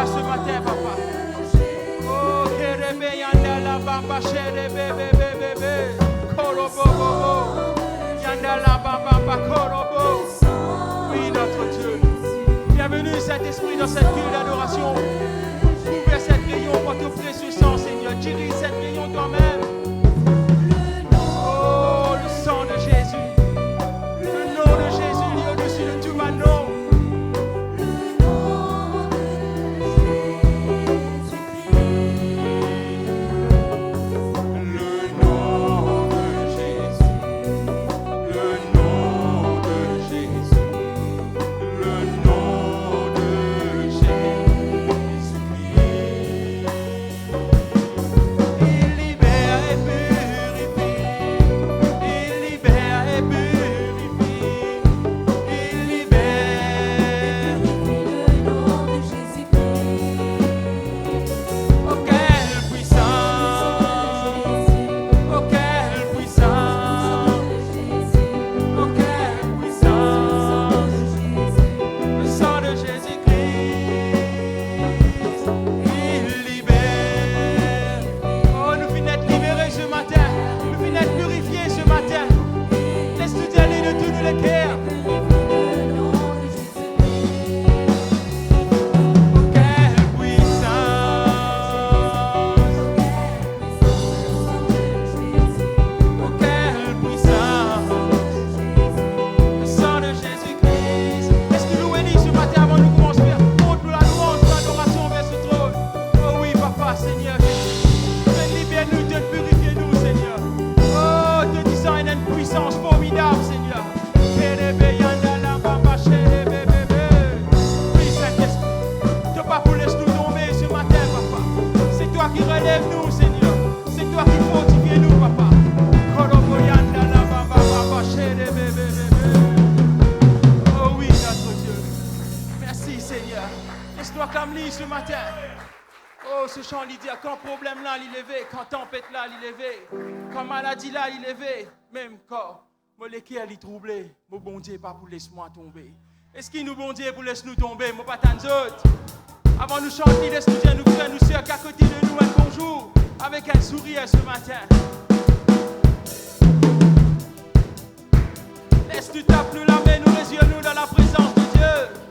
là ce matin, papa. Oh, Kerebe Yanda la Bamba Chere Bebe Bebe Korobo Yanda la Bamba Korobo. Oui, notre Dieu. Bienvenue, Saint-Esprit, dans cette culte d'adoration. Ouvre cette réunion pour ton précieux sang, Seigneur. Dirige cette réunion toi-même. Oh, le sang de Jésus. Le nom de Jésus est au-dessus de tout nom. Quand problème là, il est levé. Quand tempête là, il est levé. Quand maladie là, il est levé. Même quand mon léquer il est troublé, mon bon Dieu pas pour laisser-moi tomber. Est-ce qu'il nous bon Dieu pour laisser nous tomber, mon pas tant d'autres. Avant nous chanter, laisse-nous dire nous frères, nous sœurs, qu'à côté de nous un bonjour avec un sourire ce matin. Laisse-nous taper nous la main, nous les yeux nous dans la présence de Dieu.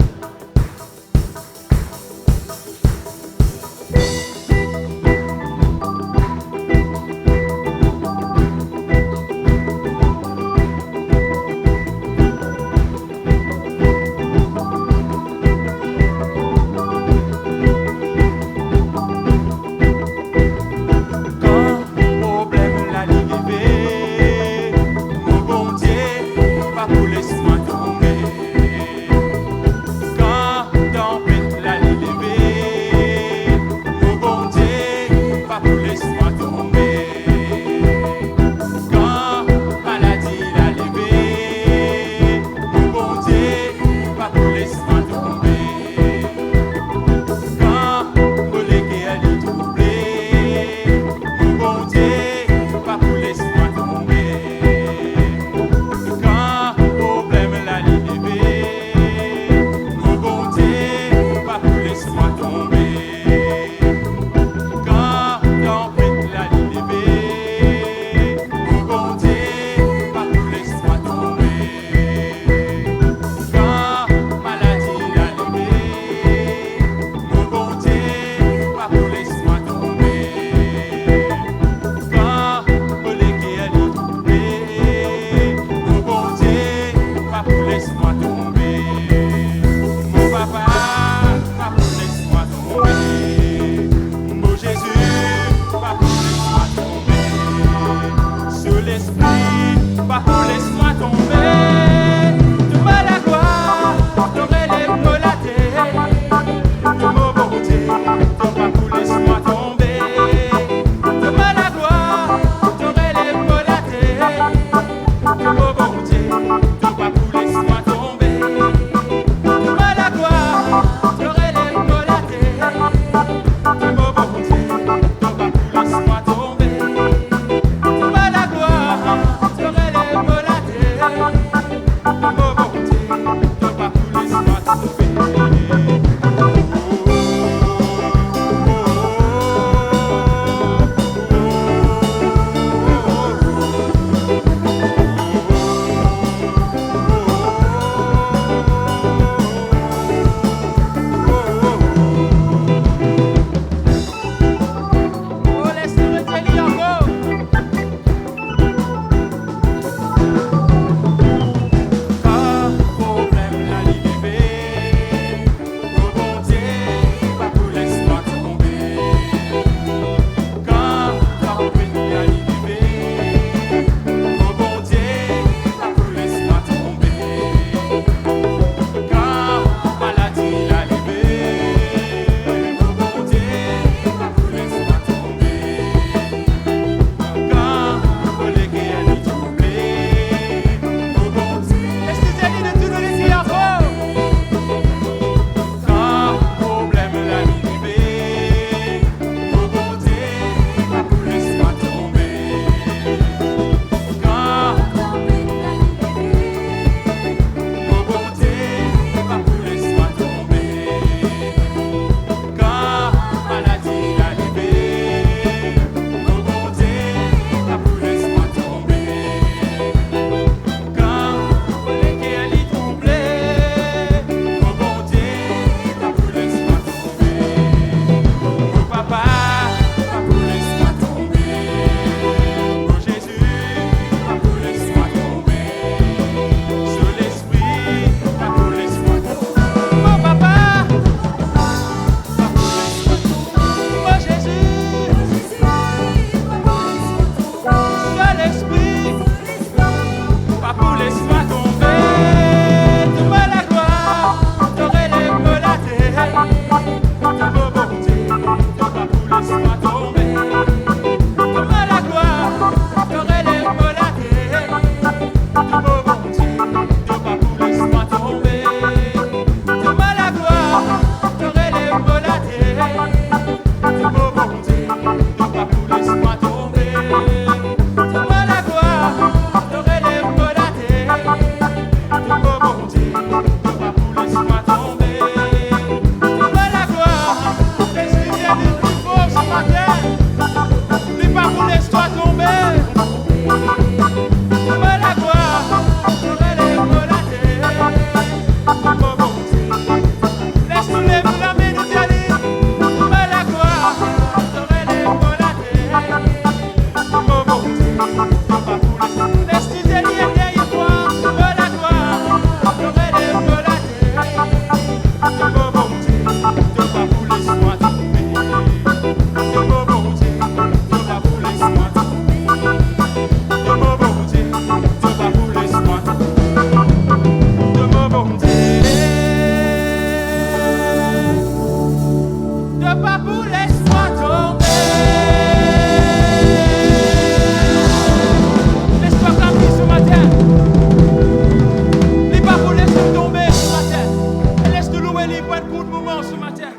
pour un coup de moment ce matin.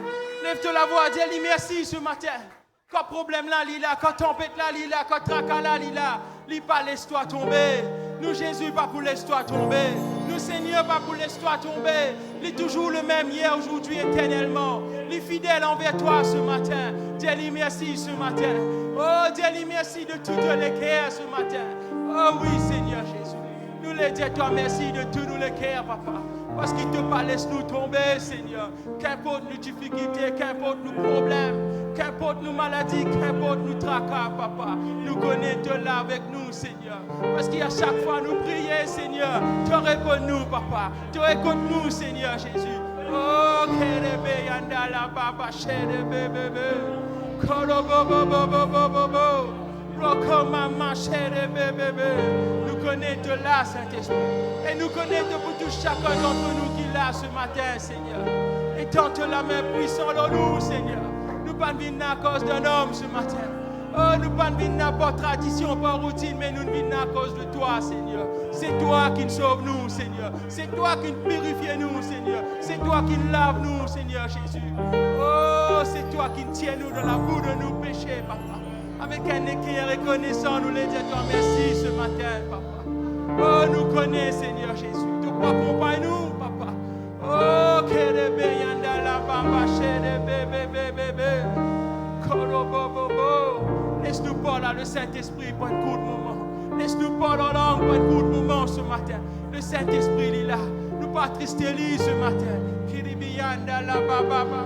Lève-toi la voix, dis-lui merci ce matin. Quand problème là, lila, quand tempête là, lila, quand tracas là, lila, lis pas laisse-toi tomber. Nous Jésus pas pour laisse-toi tomber. Nous Seigneur pas pour laisse-toi tomber. Il est toujours le même hier, aujourd'hui, éternellement. Il est fidèle envers toi ce matin. Dis-lui merci ce matin. Oh, dis-lui merci de toutes les cœurs ce matin. Oh oui Seigneur Jésus. Nous les disons toi merci de tous nous les cœurs, papa. Parce qu'il te pas laisse nous tomber, Seigneur. Qu'importe nos difficultés, qu'importe nos problèmes, qu'importe nos maladies, qu'importe nos tracas, papa. Nous connaissons là avec nous, Seigneur. Parce qu'à chaque fois nous prions, Seigneur, tu réponds nous, papa. Tu écoutes nous, Seigneur Jésus. Oh, kerebe yanda la baba chere bebe. Korobo bo bo bo bo bo bo. Roko mama chere bebe. Nous connaissons là, Saint-Esprit. Et nous connaissons pour tout chacun d'entre nous qui est là ce matin, Seigneur. Et tente la main puissante en nous, Seigneur. Nous ne pas venir à cause d'un homme ce matin. Oh, nous ne pas venir par tradition, par routine, mais nous venons à cause de toi, Seigneur. C'est toi qui nous sauve nous, Seigneur. C'est toi qui nous purifie nous, Seigneur. C'est toi qui nous lave nous, Seigneur Jésus. Oh, c'est toi qui nous tiens nous dans la boue de nos péchés, papa. Avec un écrit reconnaissant, nous les disons toi merci ce matin, papa. Oh, nous connaissons, Seigneur Jésus. Tu peux accompagner nous, papa. Oh, kerebe yanda la bamba chere bébé. Laisse-nous parler à le Saint-Esprit pour un coup de moment. Laisse-nous parler en langue pour un coup de moment ce matin. Le Saint-Esprit il est là. Nous pas trister lui ce matin. Kiribi yanda la baba.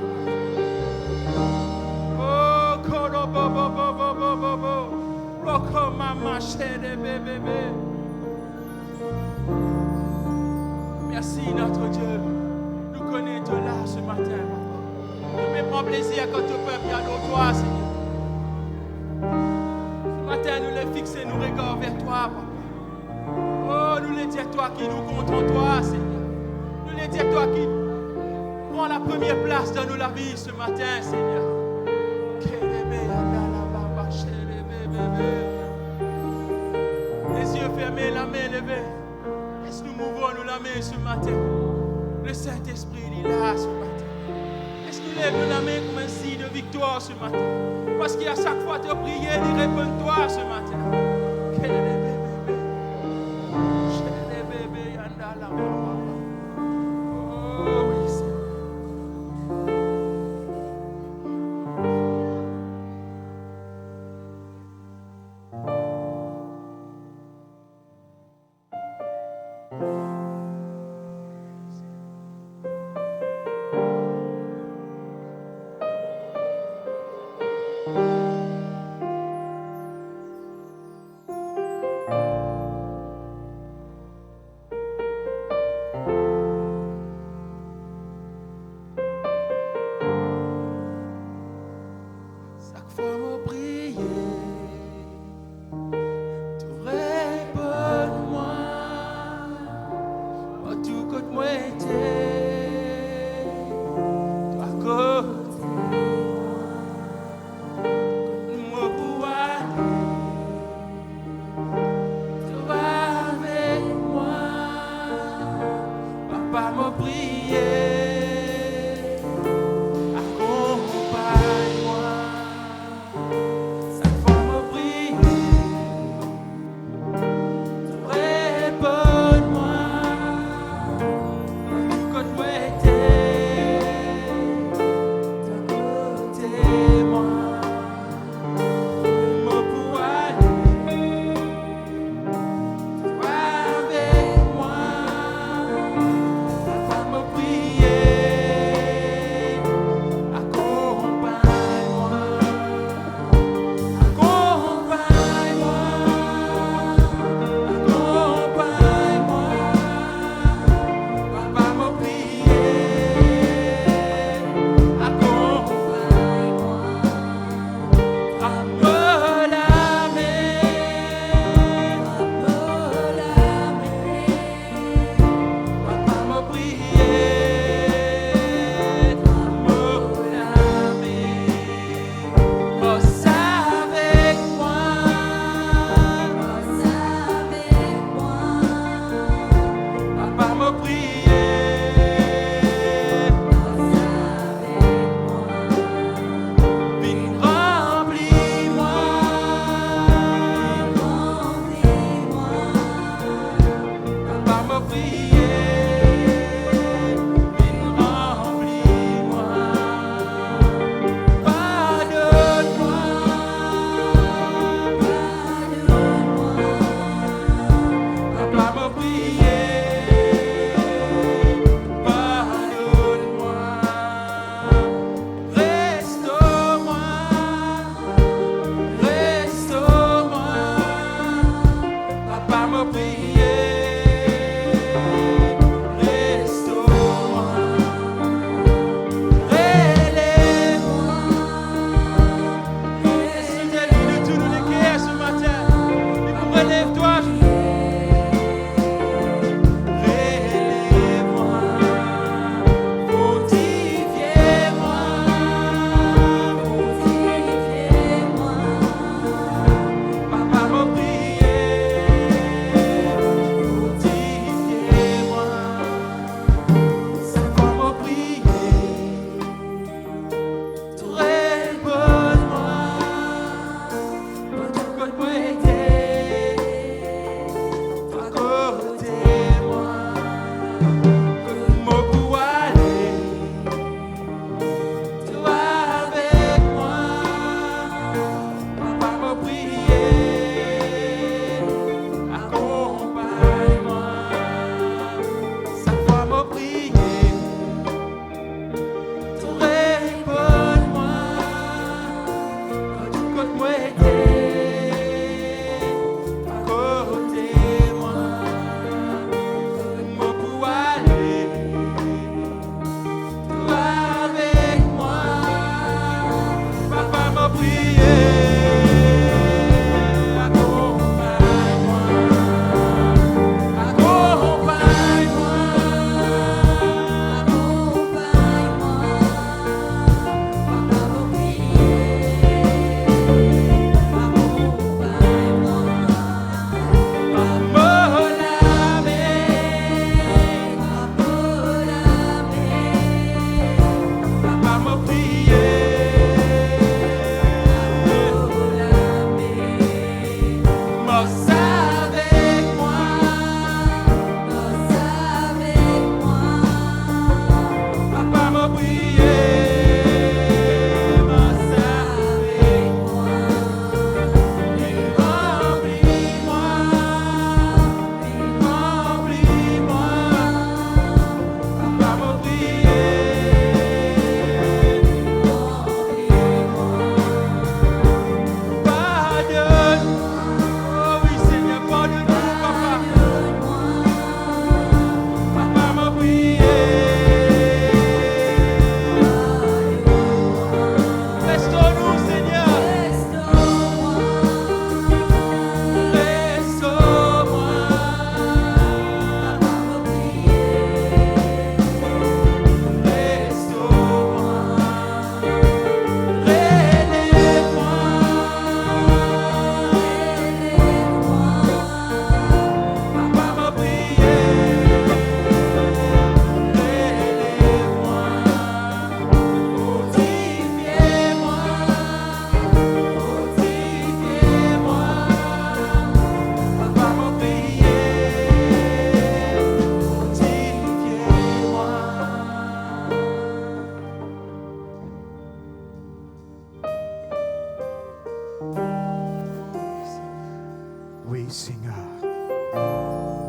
Oh, korobo. Roko mama chere bébé. Merci notre Dieu. Nous connaissons là ce matin, papa. Nous me prend plaisir quand tu peux bien au toi, Seigneur. Ce matin, nous les fixons, nous regardons vers toi, papa. Oh, nous les disons toi qui nous compte en toi, Seigneur. Nous les disons toi qui prends la première place dans nos vies ce matin, Seigneur. Les yeux fermés, la main levée. Laisse-nous mouvons nous la main ce matin. Le Saint-Esprit il est là ce matin. Laisse-nous lève la main comme un signe de victoire ce matin. Parce qu'à chaque fois que tu pries, il répond toi ce matin. Oh oui, Seigneur.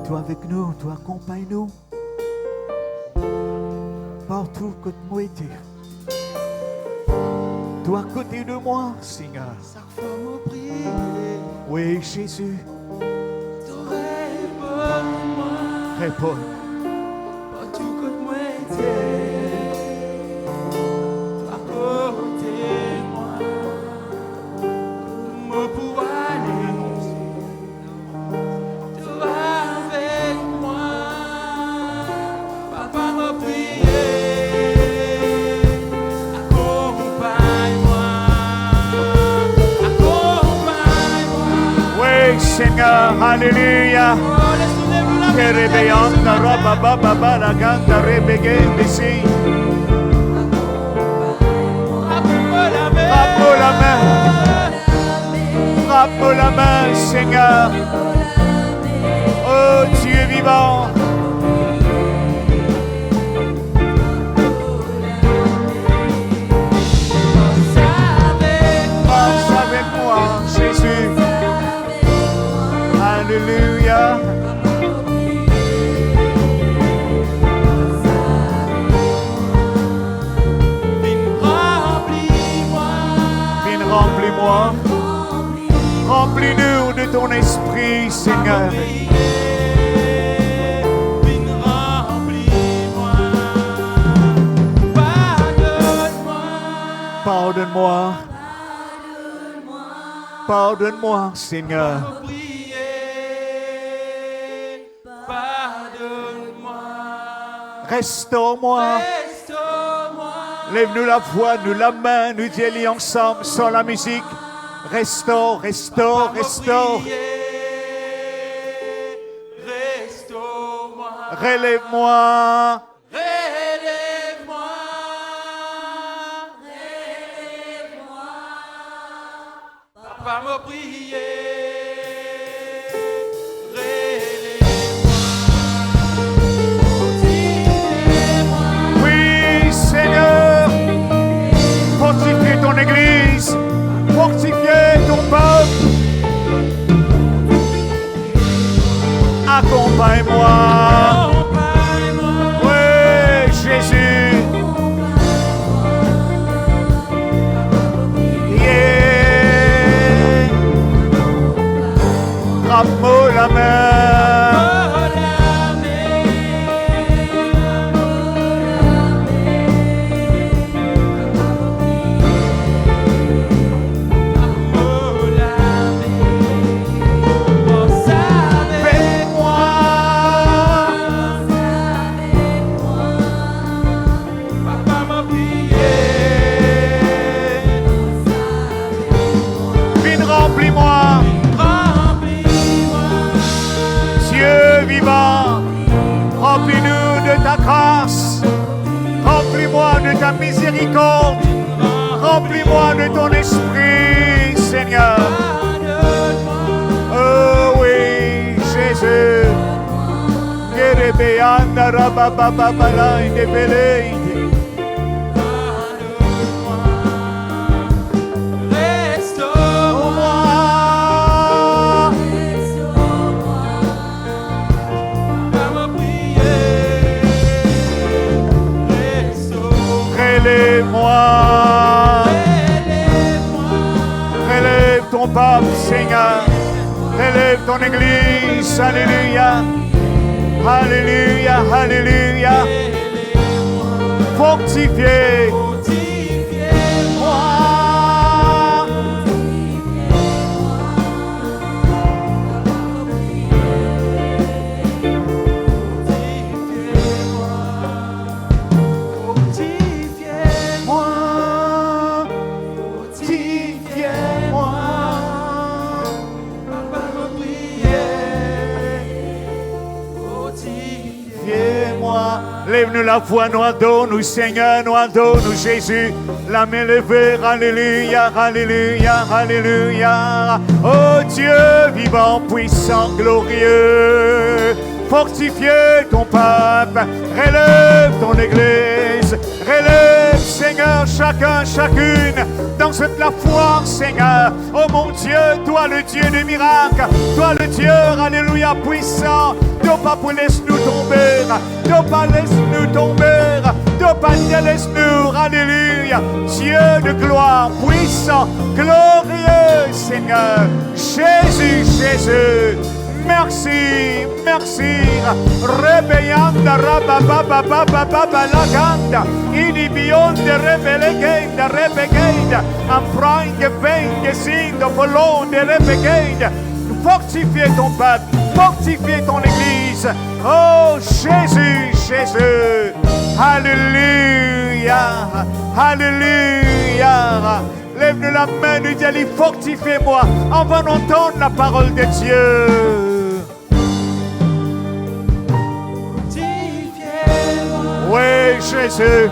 toi avec nous, toi accompagne-nous. Partout que moi été. Toi à côté de moi, Seigneur. Oui, Jésus. Réponds. Partout que moi été. Toi à côté de moi. Moi pour aller. Toi avec moi. Papa m'a prié. Seigneur, Alléluia. Kerebeanda raba baba bala ganda rebege bisi. Frappe la main. Frappe la main, Seigneur. Oh Dieu vivant. Marche avec moi, Jésus. Alléluia. Remplis-moi. Remplis-nous de ton esprit, Seigneur. Pardonne-moi. Pardonne-moi, Seigneur. Restaure-moi. Lève-nous la voix, nous la main, nous y ensemble sans la musique. Restaure, restaure, restaure. Relève-moi. Relève-moi. Papa m'a prié. Fortifie ton Église, fortifie ton peuple. Accompagne-moi. Oui, Jésus. Yeah. Frappe-moi la main. Remplis-nous de ta grâce, remplis-moi de ta miséricorde, remplis-moi de ton esprit, Seigneur. Oh oui, Jésus. Relève-moi. Relève ton peuple, Seigneur. Relève ton Église. Alléluia. Alléluia. Alléluia. Fortifiez. Lève-nous la voix, nous adorons, Seigneur, nous adorons, Jésus. La main levée, alléluia, alléluia, alléluia. Oh Dieu vivant, puissant, glorieux. Fortifie ton peuple, relève ton Église, relève Seigneur, chacun, chacune, dans cette la foi, Seigneur. Oh mon Dieu, toi le Dieu des miracles, toi le Dieu, alléluia, puissant. Ne pas laisse-nous tomber, ne pas laisse-nous tomber, ne pas laisse-nous, alléluia. Dieu de gloire, puissant, glorieux, Seigneur. Jésus, Jésus. Merci, merci. Rebeyanda rababababababa laganda. Inibionde rebelegenda rebegenda. Amprang venge sindo volonde rebegenda. Fortifiez ton peuple, fortifiez ton église. Oh Jésus, Jésus. Alléluia, alléluia. Lève-nous la main, nous dis, fortifiez-moi. On va entendre la parole de Dieu. Oui, Jésus.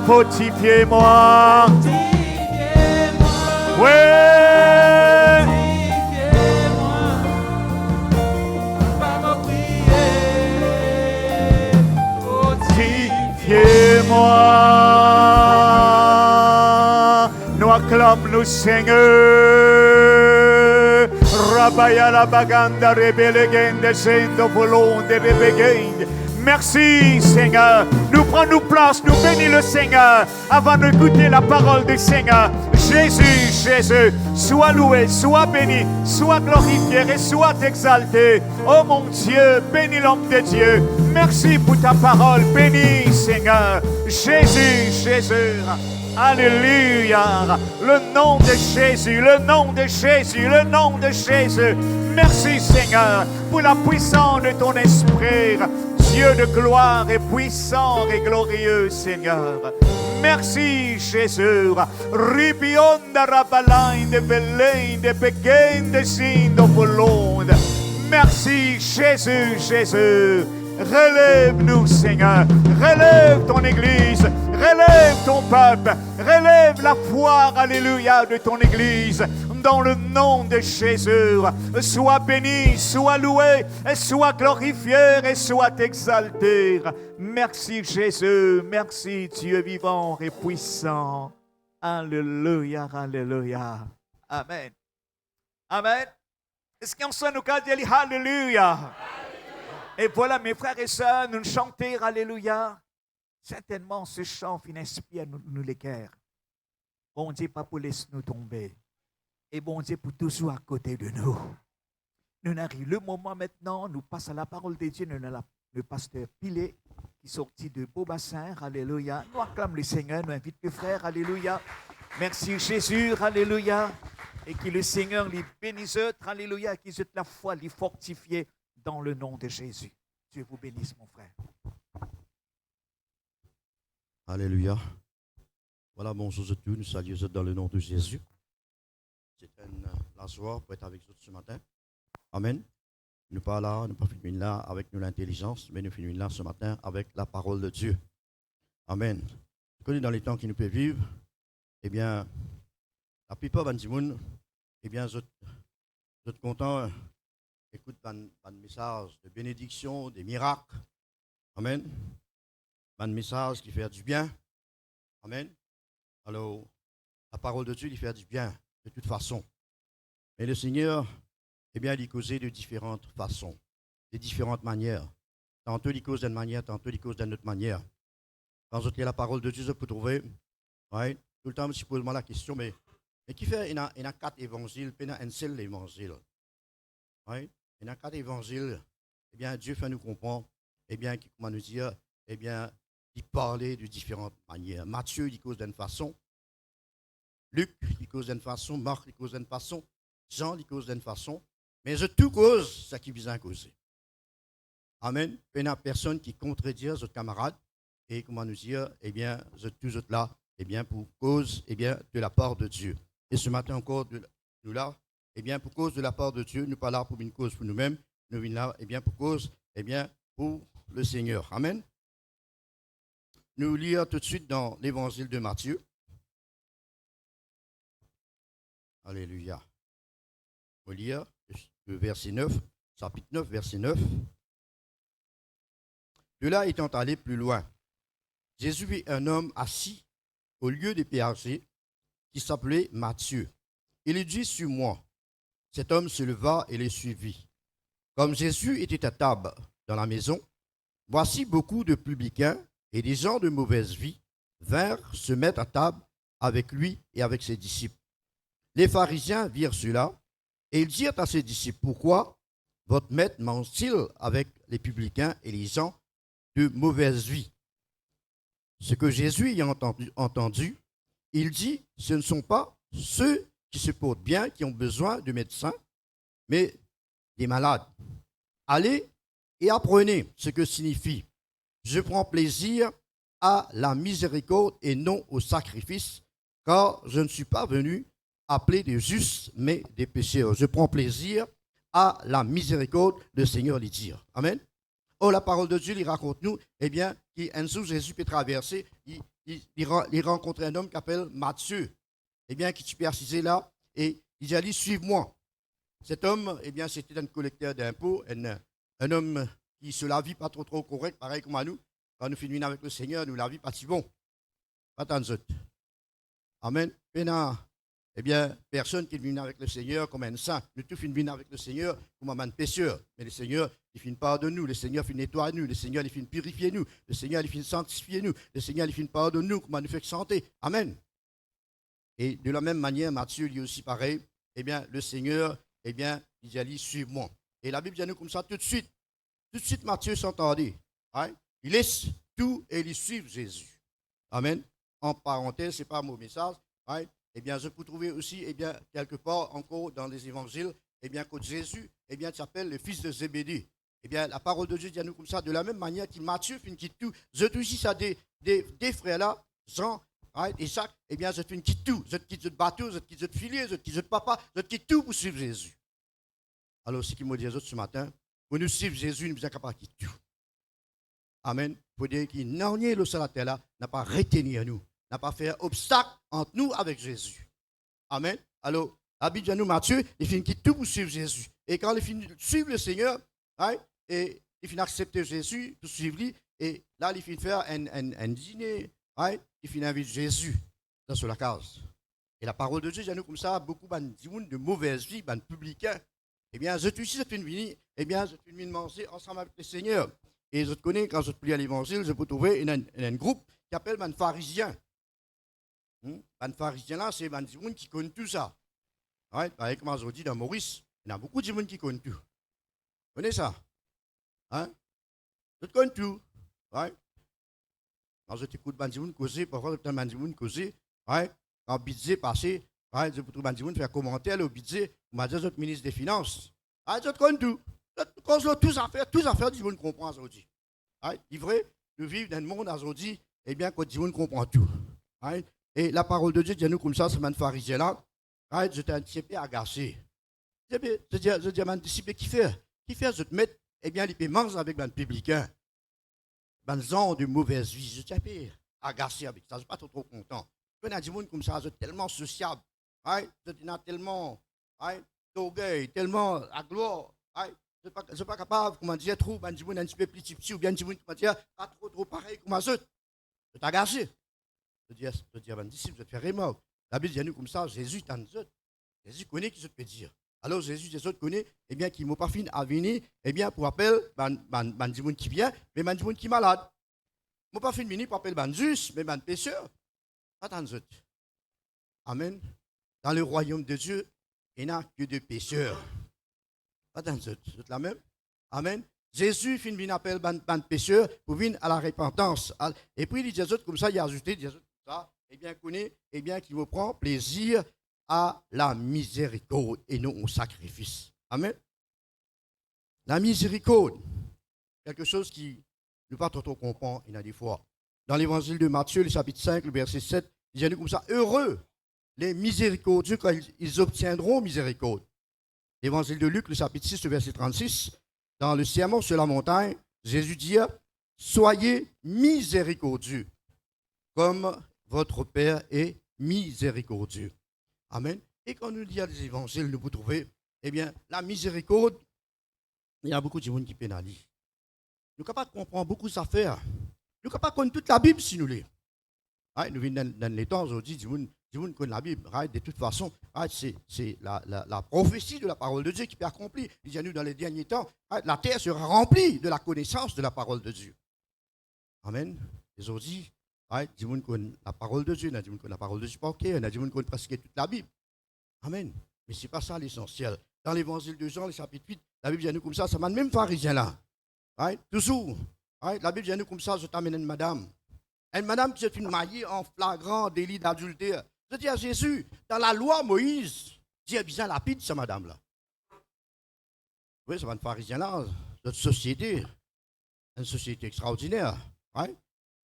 Fortifiez-moi. Oui. Fortifiez-moi. Nous acclamons, Seigneur. Rabaya la baganda rebelegende sendo volonde rebegende. Merci, Seigneur. Nous prenons place, nous bénissons le Seigneur avant de goûter la parole du Seigneur. Jésus, Jésus, sois loué, sois béni, sois glorifié et sois exalté. Oh mon Dieu, bénis l'homme de Dieu. Merci pour ta parole. Bénis, Seigneur. Jésus, Jésus. Alléluia. Le nom de Jésus, le nom de Jésus, le nom de Jésus. Merci, Seigneur, pour la puissance de ton esprit. Dieu de gloire et puissant et glorieux, Seigneur. Merci, Jésus. Ribionda rabalain de belain de begain de sindo volonde. Merci, Jésus, Jésus. Relève-nous, Seigneur. Relève ton Église. Relève ton peuple. Relève la foi, alléluia, de ton Église. Dans le nom de Jésus, sois béni, sois loué, et sois glorifié, et sois exalté. Merci Jésus, merci Dieu vivant et puissant. Alléluia, alléluia. Amen. Amen. Est-ce qu'on se nous dit Alléluia? Et voilà mes frères et sœurs, nous chantons Alléluia. Certainement ce chant inspire nous les guerres. Bon Dieu, pas pour laisser nous tomber. Et bon Dieu pour toujours à côté de nous. Nous arrivons le moment maintenant, nous passons à la parole de Dieu, nous avons le pasteur Pilé qui sortit de Beaubassin, alléluia. Nous acclamons le Seigneur, nous invitons le frère, alléluia. Merci Jésus, alléluia. Et que le Seigneur les bénisse, alléluia, et qu'ils aient la foi, les fortifier dans le nom de Jésus. Dieu vous bénisse, mon frère. Alléluia. Voilà, bonjour à tous, nous saluons dans le nom de Jésus. C'est la joie pour être avec vous ce matin. Amen. Nous pas là, nous pas finir là avec nous l'intelligence, mais nous finissons là ce matin avec la parole de Dieu. Amen. Connu dans les temps qui nous peuvent vivre, eh bien, la plupart des gens, eh bien, je suis content, écoute un message de bénédiction, des miracles. Amen. Un message qui fait du bien. Amen. Alors, la parole de Dieu, il fait du bien. De toute façon. Mais le Seigneur, eh bien, il causait de différentes façons, de différentes manières. Tantôt il cause d'une manière, tantôt il cause d'une autre manière. Quand je lis la parole de Dieu, je peux trouver, ouais, tout le temps, je pose moi la question, mais qui fait, il y a 4 évangiles, puis il y a un seul évangile. Ouais, il y a 4 évangiles, eh bien, Dieu fait nous comprendre, eh bien, comment nous dire, eh bien, il parlait de différentes manières. Matthieu, il cause d'une façon. Luc, il cause d'une façon, Marc, il cause d'une façon, Jean, il cause d'une façon, mais je tout cause ce qui vient causer. Amen. Il n'y a personne qui contredit notre camarade, et comment nous dire, eh bien, je tous autres là, eh bien, pour cause, eh bien, de la part de Dieu. Et ce matin encore, nous là, eh bien, pour cause de la part de Dieu, nous ne sommes pas là pour une cause pour nous-mêmes, nous venons là, eh bien, pour cause, eh bien, pour le Seigneur. Amen. Nous lisons tout de suite dans l'évangile de Matthieu. Alléluia. On va lire le verset 9, chapitre 9, verset 9. De là étant allé plus loin, Jésus vit un homme assis au lieu des péagers qui s'appelait Matthieu. Il lui dit: suis-moi. Cet homme se leva et le suivit. Comme Jésus était à table dans la maison, voici beaucoup de publicains et des gens de mauvaise vie vinrent se mettre à table avec lui et avec ses disciples. Les pharisiens virent cela et ils dirent à ses disciples: pourquoi votre maître mange-t-il avec les publicains et les gens de mauvaise vie? Ce que Jésus ayant entendu, il dit: ce ne sont pas ceux qui se portent bien qui ont besoin de médecins, mais des malades. Allez et apprenez ce que signifie: je prends plaisir à la miséricorde et non au sacrifice, car je ne suis pas venu appeler des justes, mais des pécheurs. Je prends plaisir à la miséricorde, le Seigneur lui dit. Amen. Oh, la parole de Dieu, il raconte-nous, eh bien, qu'un jour Jésus peut traverser, il rencontre un homme qui s'appelle Matthieu, eh bien, qui est supercisé là, et il dit: allez, suive-moi. Cet homme, eh bien, c'était un collecteur d'impôts, un homme qui se la vit pas trop correct, pareil comme à nous. Quand nous finissons avec le Seigneur, nous la vie pas si bon. Pas tant de. Amen. Eh bien, personne qui vient avec le Seigneur comme un saint. Nous tous finissons avec le Seigneur comme un pécheur. Mais le Seigneur, il finit pardonner nous. Le Seigneur finit nettoyer nous. Le Seigneur, il finit purifier nous. Le Seigneur, il finit sanctifier nous. Le Seigneur, il finit pardonner nous, comme nous fait santé. Amen. Et de la même manière, Matthieu lui aussi pareil. Eh bien, le Seigneur, eh bien, il dit: allez, suive-moi. Et la Bible dit nous comme ça tout de suite. Tout de suite, Matthieu s'entendait. Right? Il laisse tout et il suit Jésus. Amen. En parenthèse, ce n'est pas mon message. Right? Eh bien, je peux trouver aussi, eh bien, quelque part encore dans les évangiles, eh bien, que Jésus, eh bien, s'appelle le fils de Zébédée. Eh bien, la parole de Dieu dit à nous comme ça, de la même manière que Matthieu finit tout. Je te dis ça des frères là, Jean, right, et Jacques, eh bien, je te quitte tout. Je te quitte le bateau, je te quitte le filet, je te quitte le papa, je te quitte tout pour suivre Jésus. Alors, ce qui me dit aux autres ce matin, pour nous suivre Jésus, nous sommes capables de quitter tout. Amen. Pour dire qu'il n'a rien le sur la terre là, n'a pas retenu nous. N'a pas fait obstacle entre nous avec Jésus. Amen. Alors, la Bible dit à nous, Matthieu, il finit quitte tout pour suivre Jésus. Et quand il finit de suivre le Seigneur, right, et il finit d'accepter Jésus pour suivre lui, et là, il finit de faire un dîner, right, il finit d'inviter Jésus dans la case. Et la parole de Dieu dit à nous comme ça, beaucoup de mauvaise vie, de publicains. Eh bien, je suis ici, je suis venu, eh bien, je suis venu manger ensemble avec le Seigneur. Et je te connais, quand je te lis à l'évangile, je peux trouver un groupe qui appelle les pharisiens. Les pharisiens là, c'est des gens qui connaissent tout ça. Ouais, pareil comme je dis dans Maurice, il y a beaucoup de gens qui connaissent tout. Vous connaissez ça? Hein? Je te connais tout. Ouais. Quand je t'écoute des gens causer, parfois je t'entends des gens causer. Ouais. Quand le budget passé, ouais, je peux trouver des gens faire commentaire au budget, on m'a dit votre ministre des Finances. Ouais, je te connais tout. Quand je tous affaires, du monde comprend aujourd'hui. Ouais. Il est vrai, nous vivons dans un monde aujourd'hui, eh bien, quand du monde comprend tout. Ouais. Et la parole de Dieu dit à nous comme ça, c'est un pharisien là. Je t'ai un petit peu agacé. Je dis à mon disciple, qui fait? Je te mets, eh bien, les paiements avec un publicain. Ben, gens de mauvaise vie. Je suis un peu agacé avec ça. Je ne suis pas trop content. Je connais des gens comme ça, je suis tellement sociable. Je suis tellement d'orgueil, tellement à gloire. Je ne suis pas capable, comment dire, trop, ben, des gens un petit peu plus petit, ou bien des gens, comment dire, pas trop pareil comme ça. Je suis agacé. Je dis à mon disciple, je te fais remarque. La Bible dit à nous comme ça, Jésus est en nous. Jésus connaît qui je peux dire. Alors Jésus, les autres connaît, eh bien, qui ne m'ont pas fini à venir, eh bien, pour appeler, des gens qui vient, mais des gens qui sont malades. Ils ne m'ont pas fini venir pour appeler des justes, mais des pécheurs. Pas en autres. Amen. Dans le royaume de Dieu, il n'y a que des pécheurs. Pas en autres. C'est la même. Amen. Jésus finit venir appeler des pécheurs pour venir à la repentance. Et puis, il dit des autres comme ça, il a ajouté des autres comme ça. Eh bien, connaît, eh bien, qui me prend plaisir à la miséricorde et non au sacrifice. Amen. La miséricorde, quelque chose qui ne pas trop comprendre, il y a des fois. Dans l'évangile de Matthieu, le chapitre 5, le verset 7, il dit comme ça, heureux les miséricordieux, quand ils obtiendront miséricorde. L'évangile de Luc, le chapitre 6, le verset 36, dans le sermon sur la montagne, Jésus dit, soyez miséricordieux, comme votre Père est miséricordieux. Amen. Et quand nous lisons les évangiles, nous pouvons trouver, eh bien, la miséricorde, il y a beaucoup de gens qui pénalisent. Nous sommes capables de comprendre beaucoup d'affaires. Nous sommes capables de connaître toute la Bible si nous voulons. Nous venons dans les temps aujourd'hui, les gens connaissent la Bible. De toute façon, c'est la prophétie de la parole de Dieu qui peut accomplir. Il dit à nous dans les derniers temps, la terre sera remplie de la connaissance de la parole de Dieu. Amen. Aujourd'hui, les gens connaissent la parole de Dieu, les gens connaissent la parole de Dieu par cœur, les gens connaissent presque toute la Bible. Amen. Mais ce n'est pas ça l'essentiel. Dans l'évangile de Jean, le chapitre 8, la Bible dit à nous comme ça m'a même pharisien là. Toujours. La Bible dit à nous comme ça, je t'amène une madame. Une madame qui est une mariée en flagrant délit d'adultère. Je dis à Jésus, dans la loi Moïse, Dieu est bien lapide, cette madame-là. Oui, c'est un pharisien là, notre société, une société extraordinaire.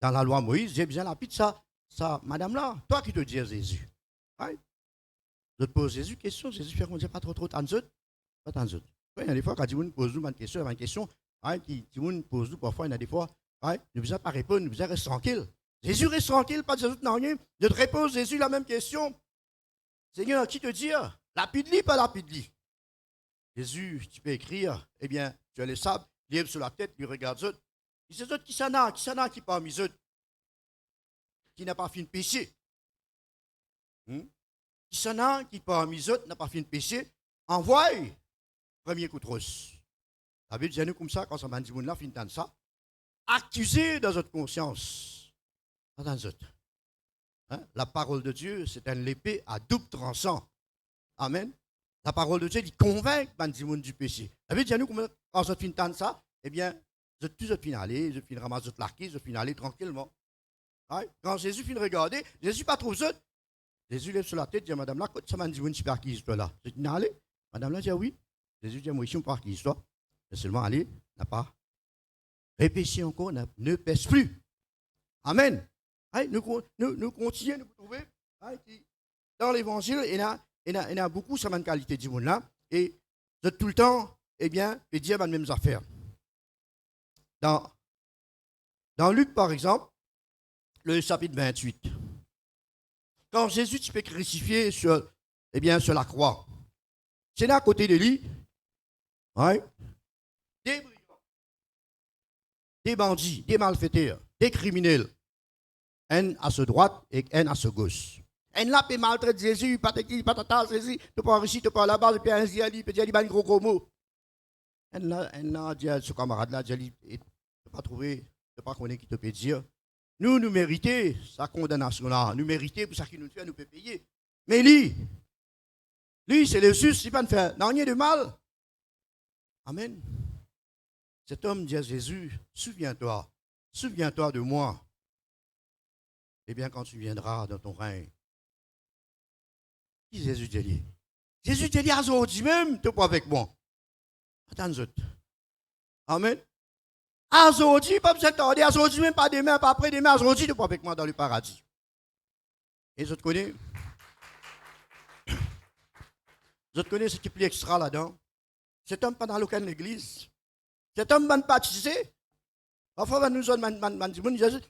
Dans la loi Moïse, Dieu est bien lapide, ça madame-là. Toi qui te dis à Jésus. Je te pose Jésus une question, Jésus fait qu'on ne dit pas trop tant de pas tant de il y a des fois, quand Dieu pose nous une question, qui Dieu pose nous parfois, il y a des fois, nous ne besoin pas répondre, nous besoin rester tranquille. Jésus reste tranquille, pas de Jésus n'a rien. Je te repose Jésus la même question. Seigneur, qui te dit? Lapide-li, pas lapide-li. Jésus, tu peux écrire, eh bien, tu as les sables, lève sur la tête, lui regarde eux. Il dit, qui s'en a qui parmi eux, qui n'a pas fait de péché. Qui s'en a qui parmi eux n'a pas fait de péché, envoie premier coup de rosse. La Bible dit nous comme ça, quand ça m'a dit, là, fin de ça, accusé dans votre conscience. La parole de Dieu, c'est une épée à double tranchant. Amen. La parole de Dieu, il convainc du péché. La Bible dit nous, quand vous fin de ça, eh bien, vous êtes fin aller, vous fin ramasser votre larqué, vous fin aller tranquillement. Quand Jésus fin regarder, Jésus pas trouve ça. Jésus lève sur la tête, dit madame là, ça m'a dit, vous ne sais pas qui toi là. Je dis, allez. Madame là dit, oui. Jésus dit, moi, je ne sais pas qui toi. Mais seulement, allez, n'a pas. Répétez encore, ne pèse plus. Amen. Nous continuons, nous trouvons, dans l'évangile, il y a beaucoup de cette qualité du monde là. Et tout le temps, eh bien, il dit les mêmes affaires. Dans Luc, par exemple, le chapitre 28. Quand Jésus tu peux crucifié sur la croix, c'est là à côté de lui, des brigands, des bandits, des malfaiteurs, des criminels, un à sa droite et un à sa gauche. Un là peut maltraiter Jésus, patata, Jésus, tu pars ici, tu pars là-bas, et puis un dit, il dit, un gros mot. Un là, dit à ce camarade-là, il ne peut pas trouver, tu pas connaître qui te peut dire. Nous méritons sa condamnation-là. Nous méritons pour ça qu'il nous fait, nous peut payer. Mais lui, c'est le juste, il ne peut pas faire rien de mal. Amen. Cet homme dit à Jésus, souviens-toi de moi. Eh bien, quand tu viendras dans ton règne. Qui Jésus te dit? Jésus te dit à aujourd'hui même, tu es pas avec moi. Attends, amen. Aujourd'hui, pas besoin de tarder, aujourd'hui même, pas demain, pas après-demain, aujourd'hui, tu es pas avec moi dans le paradis. Et je te connais ce qui est plus extra là-dedans. Cet homme pas dans l'aucun l'église. Cet homme m'a baptisé. Parfois, nous sommes dit,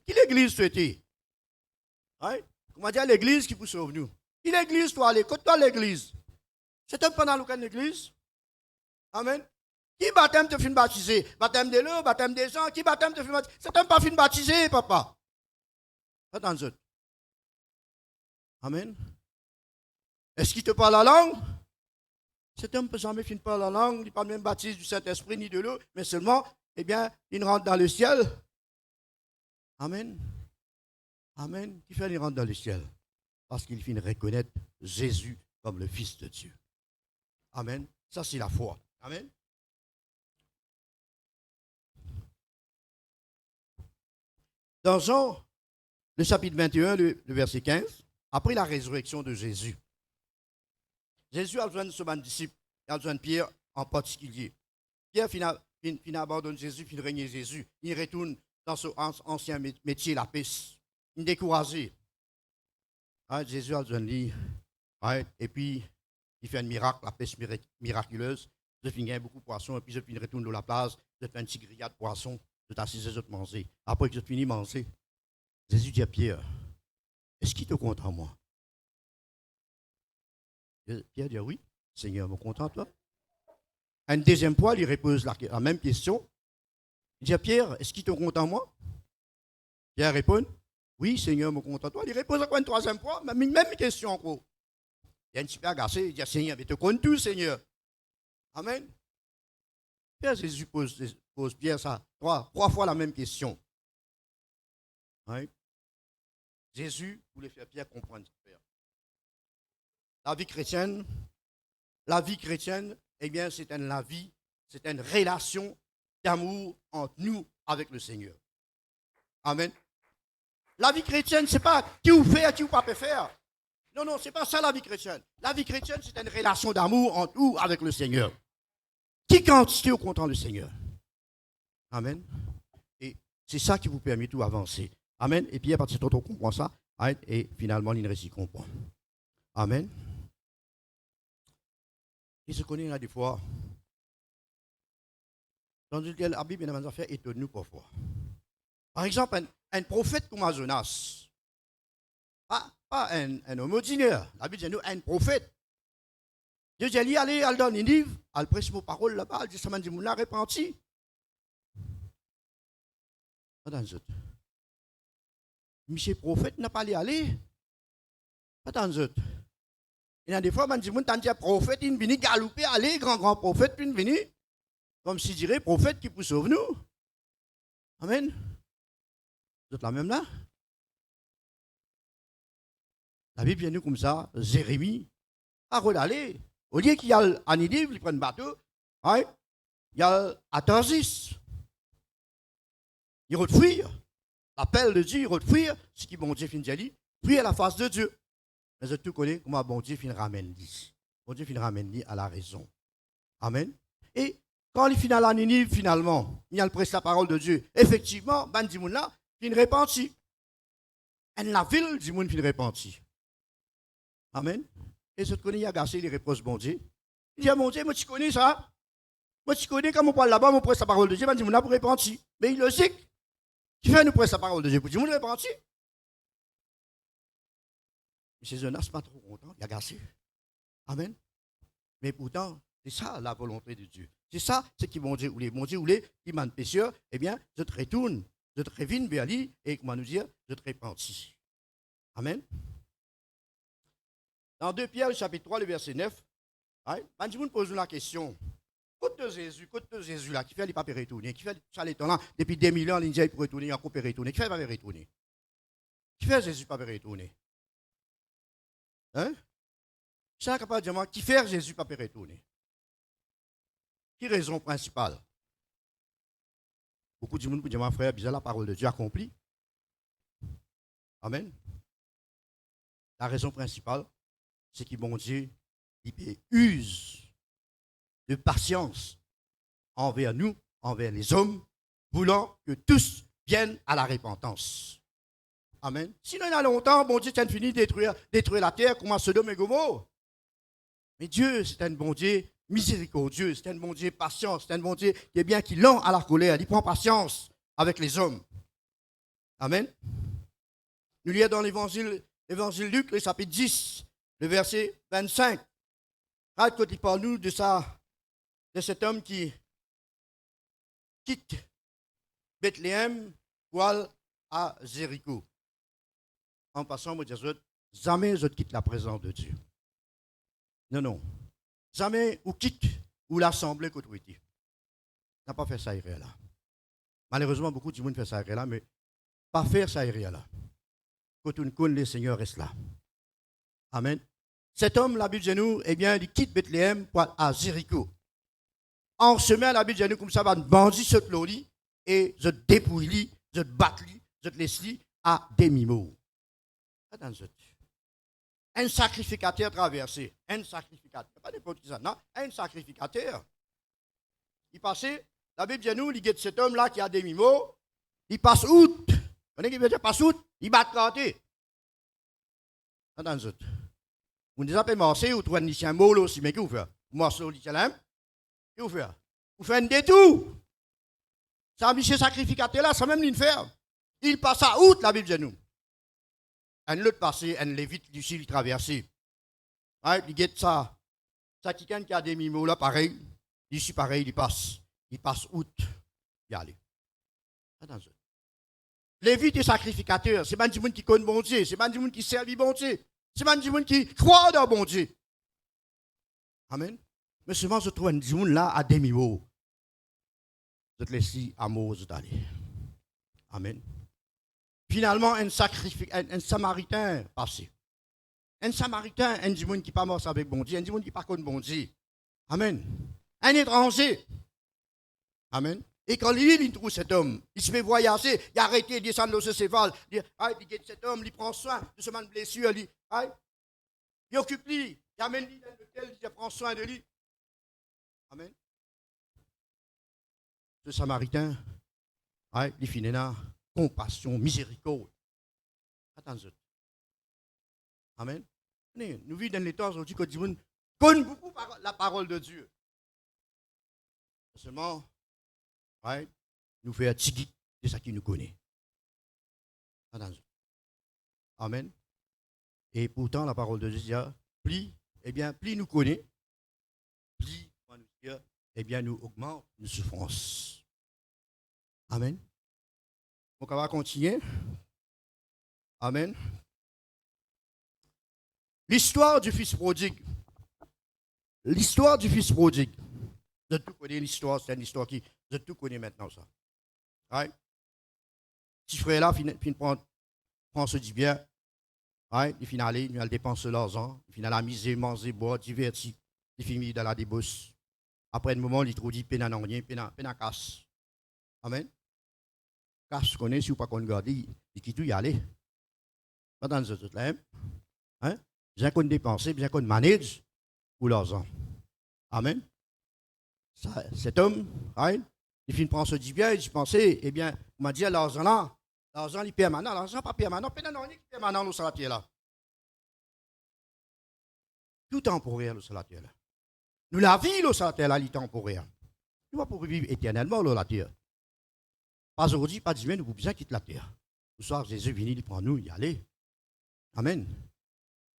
qui l'église tu étais? Comment dire l'église qui vous sauve nous? Qui l'église toi, toi l'église? Cet homme pas dans l'aucun l'église. Amen. Qui baptême te fin baptiser? Baptême de l'eau, baptême des gens, qui baptême te fin baptiser? Cet homme pas fin baptiser, papa. Attends. Amen. Est-ce qu'il te parle la langue? Cet homme ne peut jamais finir par la langue, il ne parle même baptise du Saint-Esprit ni de l'eau, mais seulement, eh bien, il rentre dans le ciel. Amen. Amen. Qui fait il rentre dans le ciel? Parce qu'il finit reconnaître Jésus comme le Fils de Dieu. Amen. Ça, c'est la foi. Amen. Dans Jean, le chapitre 21, le verset 15, après la résurrection de Jésus, Jésus a besoin de son disciple, il a besoin de Pierre en particulier. Pierre finit abandonne Jésus, finit régner Jésus. Il retourne dans son ancien métier, la pêche. Il est découragé. Jésus a besoin de lui. Et puis, il fait un miracle, la pêche miraculeuse. Je finis gagner beaucoup de poissons, et puis je finis retourne dans la plage, je fais un petit grillade de poissons, je t'assise, je te manger. Après que je finis de manger, Jésus dit à Pierre, est-ce qu'il te compte en moi? Pierre dit oui, Seigneur, me compte en toi. une deuxième fois, il repose la même question. Il dit à Pierre, est-ce qu'il te compte en moi? Pierre répond, oui, Seigneur, me compte en toi. Il repose encore une troisième fois, même question encore. Il y a un petit peu agacé, il dit, Seigneur, mais te compte tout, Seigneur. Amen. Pierre Jésus pose Pierre ça, trois fois la même question. Oui. Jésus voulait faire Pierre comprendre ce qu'il fait. La vie chrétienne, eh bien, c'est une relation d'amour entre nous avec le Seigneur. Amen. La vie chrétienne, ce n'est pas qui vous fait, qui vous pas peut faire. Non, ce n'est pas ça la vie chrétienne. La vie chrétienne, c'est une relation d'amour entre nous avec le Seigneur. Qui quantité au content le Seigneur. Amen. Et c'est ça qui vous permet tout avancer. Amen. Et puis à partir de là, on comprend ça. Et finalement, il réussit à comprendre. Amen. Et se connaît là des fois. Dans la Bible, il y a des affaires étonnantes parfois. Par exemple, un prophète comme Jonas, pas un homme ordinaire. La Bible dit nous un prophète. Dieu dit allez dans Ninive, elle prêche vos paroles là-bas, elle dit ça m'a dit, mon a repenti. Attends, monsieur prophète n'a pas aller. Attends, il y a des fois, man dit, mon tant prophète, il vient galoper, aller, grand prophète, puis il vient, comme si dirait prophète qui peut sauver nous. Amen. Vous êtes la même là? La Bible vient nous comme ça, Jérémie, à aller. Au lieu qu'il y a à Ninive, il prend un bateau, il y a à Tarsis. Il refuire. L'appel de Dieu, il refuire ce qui bon Dieu fin dit, fuir à la face de Dieu. Mais je tout connais comment bon Dieu fin ramène dit. Bon Dieu fin ramène dit à la raison. Amen. Et quand il finit à la Ninive, finalement, il y a le prêche la parole de Dieu. Effectivement, ben Dimoun là, fin repenti. Et la ville, Dimoun fin repenti. Amen. Et je te connais, il a gâché les réponses bon Dieu. Il dit, mon Dieu, moi tu connais ça? Moi tu connais quand on parle là-bas, on prêche la parole de Dieu, ben Dimoun là pour repenti. Mais il logique. Qui fait nous prêcher la parole de Dieu pour Dimoun repenti? M. Jonas n'est pas trop content, il a gâché. Amen. Mais pourtant, c'est ça la volonté de Dieu. C'est ça ce qui mon Dieu voulait. Mon Dieu voulait qu'il m'a pécheur, eh bien, je te retourne, je te reviens vers lui et comment nous dire, je te repentis. Amen. Dans 2 Pierre, chapitre 3, le verset 9, quand vous pose la question, côté de Jésus là, qui fait les papiers retourner, qui fait ça les temps là, depuis 2000 ans, l'Indien pour retourner, encore pour retourner, qui fait les papiers retourner? Qui fait Jésus papier retourner? Hein? Je suis capable de dire, qui fait Jésus papier retourner? Qui raison principale? Beaucoup de gens peuvent dire, mon frère, bizarre, la parole de Dieu accomplie. Amen. La raison principale, c'est que mon Dieu, il use de patience envers nous, envers les hommes, voulant que tous viennent à la repentance. Amen. Sinon, il y a longtemps, bon Dieu tient fini de détruire la terre comme à Sodome et Gomorrhe. Mais Dieu, c'est un bon Dieu miséricordieux, c'est un bon Dieu patient, c'est un bon Dieu qui est bien, qui lent à la colère, il prend patience avec les hommes. Amen. Nous lisons dans l'évangile Luc, le chapitre 10, le verset 25. Quand il parle nous de cet homme qui quitte Bethléem pour aller à Jéricho. En passant, je dis, jamais je quitte la présence de Dieu. Non. Jamais ou quitte ou l'assemblée qu'autorité. On n'a pas fait ça là. Malheureusement, beaucoup de monde fait ça là, mais pas faire ça là. Quand on connaît le Seigneur reste là. Amen. Cet homme, la Bible de nous, eh bien, il quitte Bethléem pour aller à Jéricho. En chemin, la Bible de nous, comme ça, va bandit ce loli et je dépouille, je batte, je laisse à demi-mot. Attends, un sacrificateur traversé, un sacrificateur, pas n'importe qui ça, non, un sacrificateur. Il passait, la Bible dit nous, il y a cet homme-là qui a demi-mot, il passe out. Vous voyez qui veut dire passe out? Il bat canté. Attends, vous ne pas marcher ou trouvez un mot aussi, mais qu'est-ce que vous faites? Vous marchez au Jérusalem, qu'est-ce que vous faites? Vous faites un détour. Ça, monsieur sacrificateur-là, ça même l'une faire. Il passe à out, la Bible dit nous. Un autre passé, un lévite du ciel traversé. Il guette ça. Ça, quelqu'un qui a des mimos là, pareil. Ici, pareil, il passe août, il y a allé. Attention. Lévite est sacrificateur. C'est pas du monde qui connaît bon Dieu. C'est pas du monde qui servent bon Dieu. C'est pas du monde qui croit dans bon Dieu. Amen. Mais souvent, je trouve un monde là à demi-mot. Je te laisse amour, je t'allais. Amen. Finalement, un Samaritain passé. Un Samaritain, un monde qui n'est pas mort avec bon Dieu. Un monde qui n'est pas contre bon Dieu. Amen. Un étranger. Amen. Et quand il trouve cet homme, il se fait voyager, il arrête, il descend dans ce cheval, il guette cet homme, il prend soin de ce man blessure, il occupe lui, il amène lui dans l'hôtel, il prend soin de lui. Amen. Ce Samaritain, il finit là, compassion, miséricorde. Attends-y. Amen. Nous vivons dans les temps aujourd'hui que Dieu connaît beaucoup la parole de Dieu. Seulement, nous faisons un tigui de ce qui nous connaît. Amen. Et pourtant, la parole de Dieu dit, plus nous connaît, plus nous augmente nos souffrances. Amen. Donc, on va continuer. Amen. L'histoire du fils prodigue. L'histoire du fils prodigue. Vous tout connaissez l'histoire, c'est une histoire qui, vous tout connaissez maintenant ça. Right? Petit frère là, il prend ce du bien. Right? Il finit aller, il dépense l'argent, il finit à miser, manger, boire, divertir. Il finit dans la débauche. Après un moment, il trouve dit peine à rien, peine à casse. Amen. Casse, vous connaissez, si vous ne pouvez pas garder, il quitte y aller. Pas dans ce là. Hein? Bien qu'on dépense, bien qu'on manage pour l'argent. Amen. Cet homme, il finit prendre ce du bien, il pensait, on m'a dit l'argent là, l'argent il est permanent, l'argent pas permanent, non, il est permanent le salaire là. Tout temporaire le salaire là. Nous la vie le salaire là, il est temporaire. Nous ne pouvons pas vivre éternellement la terre. Pas aujourd'hui, pas demain, nous pouvons bien quitter la terre. Le soir, Jésus vient, il prend nous, il y allait. Amen.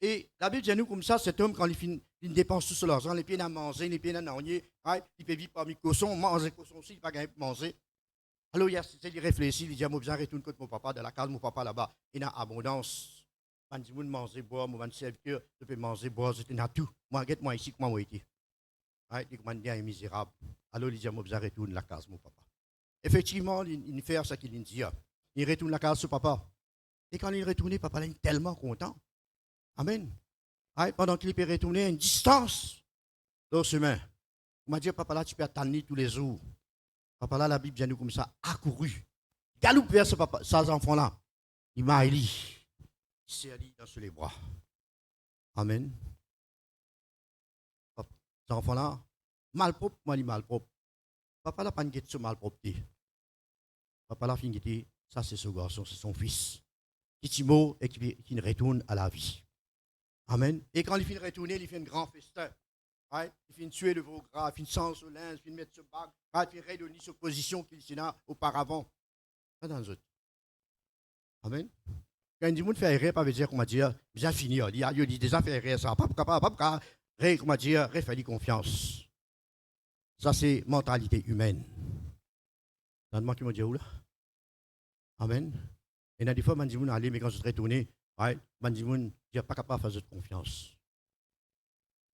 Et la Bible dit à nous comme ça, cet homme, quand il dépense tout sur l'argent, les pieds à manger, les pieds à nanger, il peut vivre parmi les cochons, manger cochons aussi, il n'a pas gagné pour manger. Alors, il réfléchit, il dit, moi, je retourne contre mon papa, dans la case de mon papa là-bas, il y a abondance. Quand je manger, boire, mon serviteur, je peux manger, boire, je suis tout. Moi, moi ici, comment moi été. Il dit, bien misérable. Alors, il dit, moi, je retourne la case de mon papa. Effectivement, il fait ce qu'il dit. Il retourne la case de son papa. Et quand il retourne, papa, il est tellement content. Amen. Pendant qu'il peut retourner à une distance dans le chemin. On m'a dit, papa là, tu peux attendre tous les jours. Papa là, la Bible vient nous comme ça, accouru. Galoupe vers ces enfants-là. Il m'a élu. Il s'est allé dans les bras. Amen. Ces enfants-là, malpropre, moi, il est malpropre. Papa là, pas une question malpropreté. Papa là, fin ça c'est ce garçon, c'est son fils. Qui mot et qui retourne à la vie. Amen. Et quand il finit de retourner, il fait un grand festin. Il finit de tuer le veau gras, il finit de sang sur linge, il finit de mettre ce bague, il finit de redonner sa position qu'il était là auparavant. Amen. Quand il dit, fait erreur, pas veut dire qu'on m'a dit, bien fini. Il dit déjà fait erreur, ça. Pas comment dire, faire confiance. Ça, c'est mentalité humaine. Donne-moi qui m'a dit où là? Amen. Et dans des fois, je dis, allez, mais quand je suis retourné, je dis, je ne suis pas capable de faire confiance.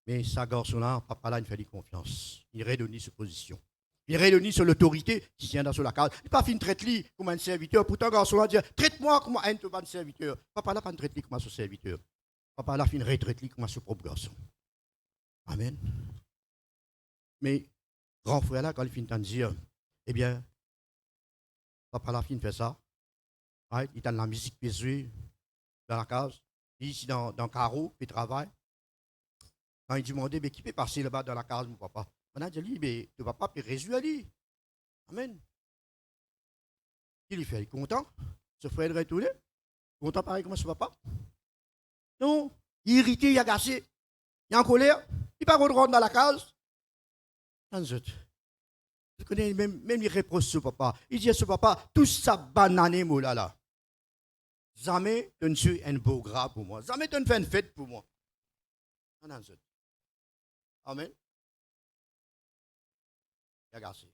Mais ça, garçon-là, papa là, il fait confiance. Il redonne sa position. Il redonne sur l'autorité qui tient dans la case. Il n'est pas fini de traiter comme un serviteur. Pourtant, garçon-là dit, traite-moi comme un serviteur. Papa là, pas de traiter comme un serviteur. Papa là, fin de traiter comme son propre garçon. Amen. Mais, grand frère là, quand il finit de dire, papa là, fin de faire ça. Il est dans la musique pesée, dans la case. Il est ici dans le carreau, il travaille. Quand il demandait, mais qui peut passer là-bas dans la case, mon papa? On a dit, mais ton papa peut résoudre lui. Amen. Il lui fait, il est content. Ce frère est retourné. Content pareil comme son papa. Non, il est irrité, il est agacé. Il est en colère. Il ne peut pas rentrer dans la case. Je connais même il reproche ce papa. Il dit à ce papa, tout ça banane, moi là. Jamais tu ne fais un beau gras pour moi. Jamais tu ne fais une fête pour moi. Amen. Il a cassé.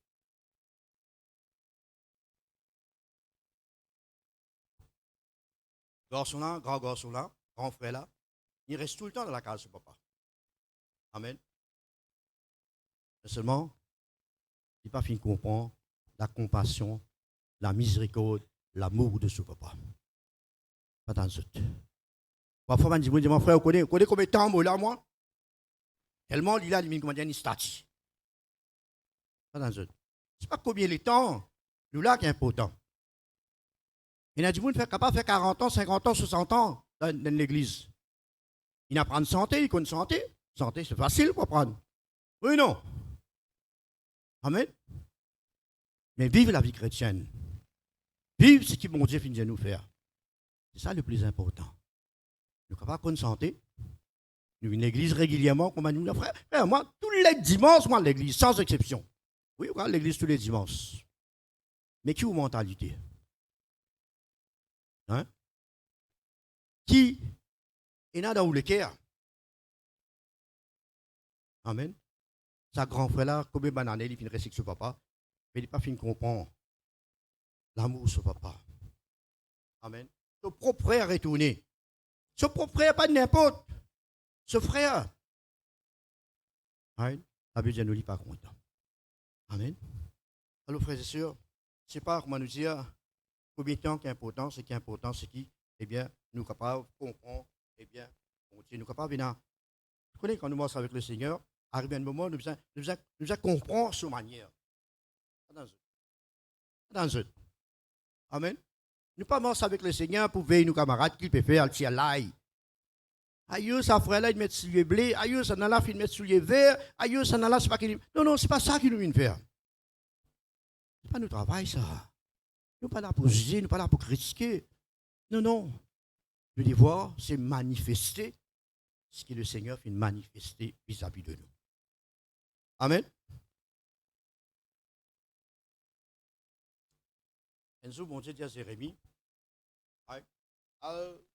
Garçon là, grand garçon là, grand frère là, il reste tout le temps dans la case de papa. Amen. Mais seulement, il n'a pas fini de comprendre la compassion, la miséricorde, l'amour de ce papa. Pas dans ce. Parfois, on dit, mon frère, vous connaissez combien de temps, là, moi? Tellement, il a mis une statue. Pas dans ce. Ce n'est pas combien de temps, nous là qui est important. Il y a des gens qui sont capables de faire 40 ans, 50 ans, 60 ans dans l'église. Il apprend santé, il connaît santé. Santé, c'est facile pour apprendre. Oui, non. Amen. Mais vivre la vie chrétienne. Vivre ce que mon Dieu finit de nous faire. C'est ça le plus important. Nous sommes capables de santé. Nous une église régulièrement, comme nous, frère. Moi, tous les dimanches, moi, l'église, sans exception. Oui, on regarde l'église tous les dimanches. Mais qui est votre mentalité? Hein? Qui est là dans le cœur? Amen. Sa grand frère là, combien d'années il finit de rester avec ce papa, mais il n'a pas fini de comprendre l'amour de ce papa. Amen. Son propre frère est retourné. Son propre frère, pas n'importe. Ce frère. Amen. La Bible ne lit pas content. Amen. Alors, frères et sœurs, je ne sais pas comment nous dire. Combien de temps qui est important, ce qui est important, c'est qui, eh bien, nous sommes capables de comprendre, eh bien, nous sommes capables de venir. Vous connaissez, quand nous marchons avec le Seigneur, arrive un moment, nous devons comprendre sa manière. Dans eux. Amen. Nous ne pas marcher avec le Seigneur pour veiller nos camarades qu'il peut faire, le l'ail. Aïe, ça frère là, il met souliers blé, aïe, ça n'a là, il met souliers verts, aïe, ça n'a là, c'est pas qu'il. Non, c'est pas ça qu'il nous vient faire. Ce n'est pas notre travail, ça. Nous ne sommes pas là pour juger, nous ne sommes pas là pour critiquer. Non. Le devoir, c'est manifester ce que le Seigneur fait manifester vis-à-vis de nous. Amen. Un jour, mon Dieu dit à Jérémie,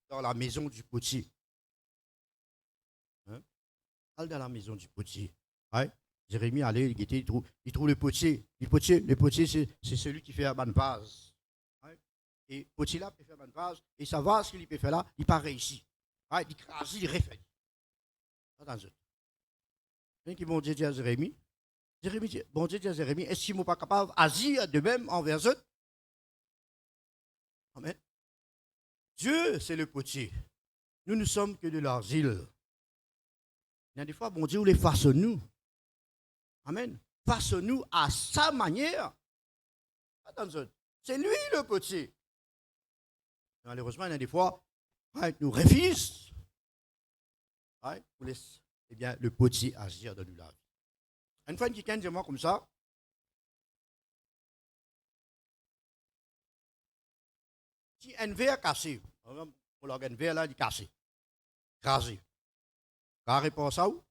dans la maison du potier. Allez dans la maison du potier. Jérémie, allez, il trouve le potier. Le potier, c'est celui qui fait la bonne vase. Et le potier là peut faire la bonne vase. Et sa vase qu'il peut faire là, il part ici. Il crase, il refait. Attends. Qui bon Dieu dit à Jérémie, bon Dieu dit à Jérémie, est-ce qu'ils ne sont pas capables d'agir de même envers eux? Amen. Dieu, c'est le potier. Nous ne sommes que de l'argile. Il y a des fois, bon Dieu, les façonne-nous. Amen. Façonne-nous à sa manière. Attends, c'est lui le potier. Malheureusement, il y a des fois, nous refusons. Nous laissons le potier agir dans nous la vie. Une fois, quelqu'un dit moi comme ça, si un verre cassé, pour l'organe verre là, il est cassé, crasé. Quand répond ça où?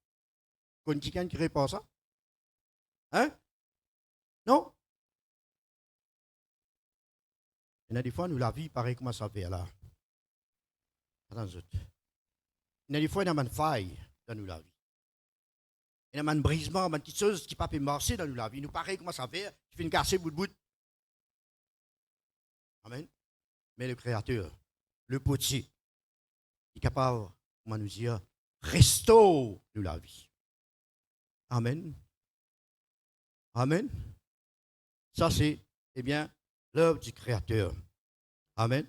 Quand quelqu'un qui répond ça? Hein? Non? Il y a des fois, nous, la vie, pareil comme ça fait là. Attends, il y a des fois, il y a une faille dans nous la vie. Il y a un brisement, une petite chose qui ne peut pas marcher dans nous la vie. Nous, pareil comme ça fait, qui fait une cassée bout de bout. Amen. Mais le Créateur, le potier, est capable, comment nous dire, restaure nous la vie. Amen. Amen. Ça, c'est, l'œuvre du Créateur. Amen.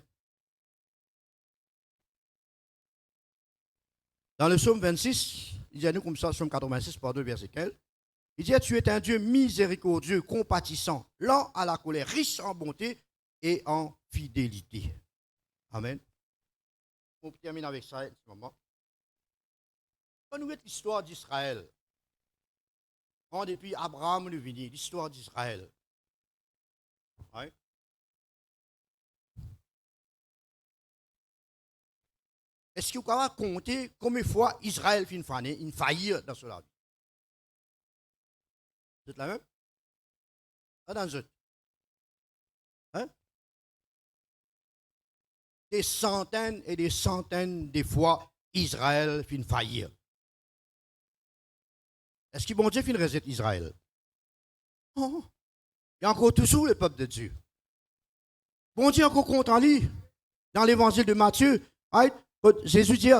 Dans le psaume 26, il dit à nous comme ça, psaume 86, par 2, verset 15, il dit, tu es un Dieu miséricordieux, compatissant, lent à la colère, riche en bonté et en fidélité. Amen. On termine avec ça en ce moment. Quand nous mettons l'histoire d'Israël, depuis Abraham le venu, l'histoire d'Israël. Ouais. Est-ce que vous pouvez compter combien de fois Israël fait une faillite dans cela? Vous êtes la même? Dans hein? Des centaines et des centaines de fois Israël fait une faillite. Est-ce que bon Dieu fait une recette Israël? Oh, il y a encore toujours le peuple de Dieu. Bon Dieu encore compte en lui. Dans l'évangile de Matthieu, Jésus dit,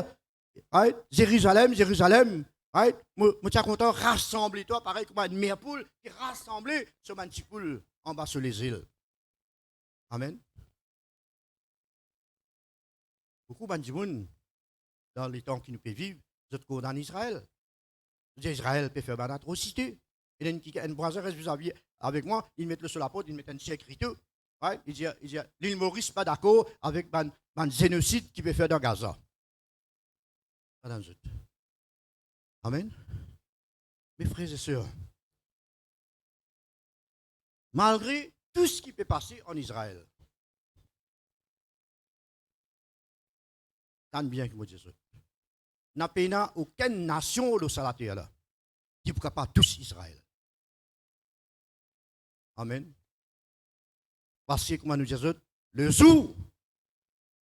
Jérusalem, Jérusalem, moi suis content, rassemble-toi, pareil comme une mère poule qui rassemble sur un petit poule en bas sur les îles. Amen. Beaucoup de gens, dans les temps qui nous peuvent vivre, vous êtes condamnés en Israël. Israël peut faire une atrocité. Et un voisin reste vis-à-vis avec moi, il met le sur la porte, il met un chèque écriture. Il dit, l'île Maurice n'est pas d'accord avec un génocide qui peut faire dans Gaza. Amen. Mes frères et sœurs, malgré tout ce qui peut passer en Israël, tant bien que moi dis ça, n'a pas aucune nation de la terre là qui ne peut pas tous Israël. Amen. Parce que, comme nous disons, le jour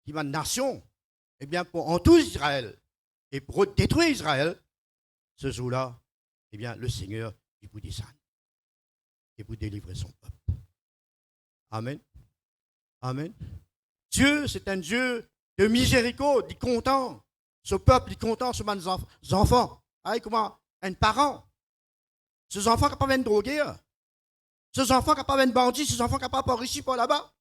qui va une nation, eh bien, pour en tout Israël, et pour détruire Israël, ce jour-là, eh bien, le Seigneur, il vous descend. Et vous délivrer son peuple. Amen. Amen. Dieu, c'est un Dieu de miséricorde, il est content. Ce peuple, il est content sur mes enfants. Comment un parent. Ces enfants qui ne peuvent pas être drogués. Ces enfants qui ne peuvent pas être bandits. Ces enfants qui ne peuvent pas ici, pas là-bas.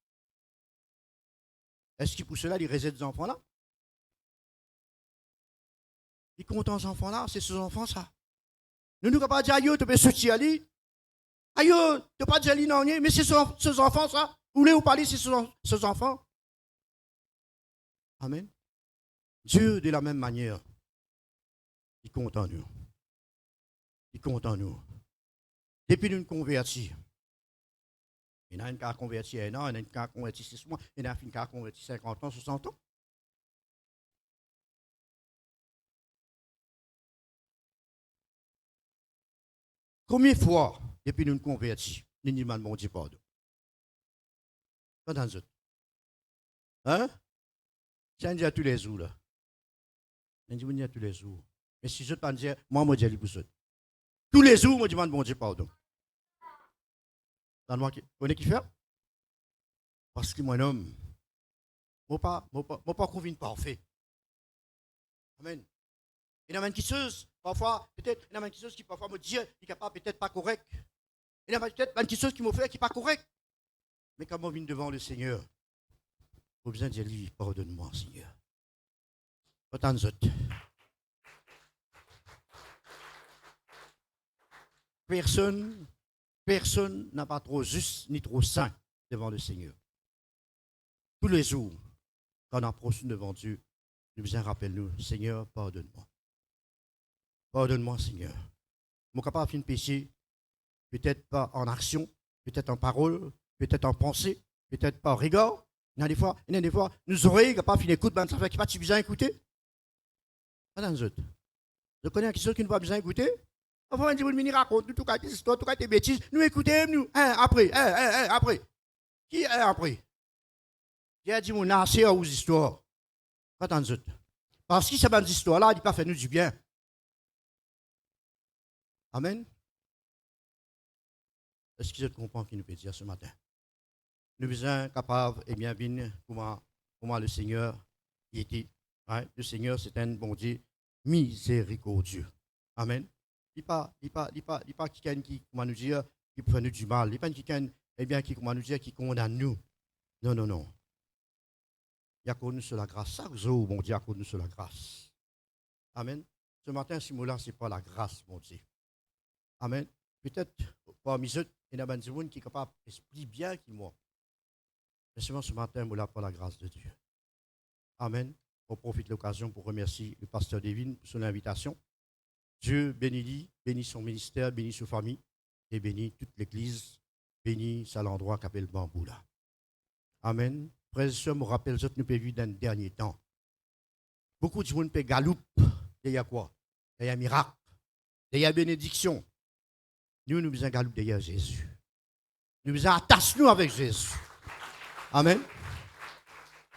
Est-ce que pour cela, il réside des enfants-là? Il est content, ces enfants-là. C'est ces enfants, ça. Nous ne pouvons pas dire, aïe, tu peux sortir à lui. Aïe, tu ne peux pas dire, non, mais c'est ces enfants, ça. Vous voulez vous parler, c'est ces enfants. Amen. Dieu, de la même manière, il est content de nous. Il est content de nous. Depuis nous convertis, il y en a une qui a converti 1 an, il y en a une qui a converti 6 mois, il y en a une qui a converti 50 ans, 60 ans. Combien de fois, depuis nous convertis, nous nous demandons Dieu pardon? Pas dans autres. Hein? C'est dire tous les jours, là. Je dis tous les jours. Mais si je te dis, moi, je dis pour ça. Tous les jours, je demande bon Dieu pardon. Dans qui fait? Parce que mon homme, je ne pas convaincu parfait. Amen. Il y a quelque chose, parfois, peut-être, il y a quelque chose qui parfois me dit, il n'est peut-être pas correct. Il y a peut-être quelque chose qui me fait qui n'est pas correct. Mais quand on vient devant le Seigneur, il faut besoin de dire, pardonne-moi, Seigneur. Autant de autres. Personne n'a pas trop juste ni trop saint devant le Seigneur. Tous les jours, quand on approche devant Dieu, nous besoin rappelle-nous, Seigneur, pardonne-moi. Pardonne-moi, Seigneur. Je suis capable de faire un péché, peut-être pas en action, peut-être en parole, peut-être en pensée, peut-être pas en regard. Il y a des fois, nous oreilles capables de faire écoute, ça fait qu'il n'y a pas besoin d'écouter. Je connais quelque chose qui ne va pas besoin d'écouter. Enfin, on dit, vous raconte tout cas des histoires, tout cas des bêtises. Nous écoutons, nous. Après. Qui est après? J'ai dit, on a assez aux histoires. Attends, parce que ces bonnes histoires-là, ils ne peuvent pas faire nous du bien. Amen. Est-ce que vous comprenez ce qu'il nous peut dire ce matin? Nous sommes capables, et bien, comment le Seigneur y était. Le Seigneur, c'est un bon Dieu miséricordieux. Amen. Il n'est pas quelqu'un qui, comment nous dire, qui peut faire nous du mal. Il n'est pas quelqu'un, eh bien, qui, comment nous dire, qui condamne nous. Non. Il y a connu sur la grâce. Chaque jour, mon Dieu a connu sur la grâce. Amen. Ce matin, ce mot-là, ce n'est pas la grâce, mon Dieu. Amen. Peut-être, parmi eux, il y a des gens qui sont capables d'expliquer bien qui moi. Mais seulement ce matin, mot-là, pas la grâce de Dieu. Amen. On profite de l'occasion pour remercier le pasteur Devine pour son invitation. Dieu bénit son ministère, bénit sa famille et bénit toute l'église, bénit ça l'endroit qu'appelle Bambou là. Amen. Frères et sœurs, me rappelle, nous pouvons vivre dans le dernier temps. Beaucoup de gens peuvent galouper. Derrière quoi? Derrière miracle. Derrière bénédiction. Nous besoin galouper derrière Jésus. Nous besoin attacher nous avec Jésus. Amen.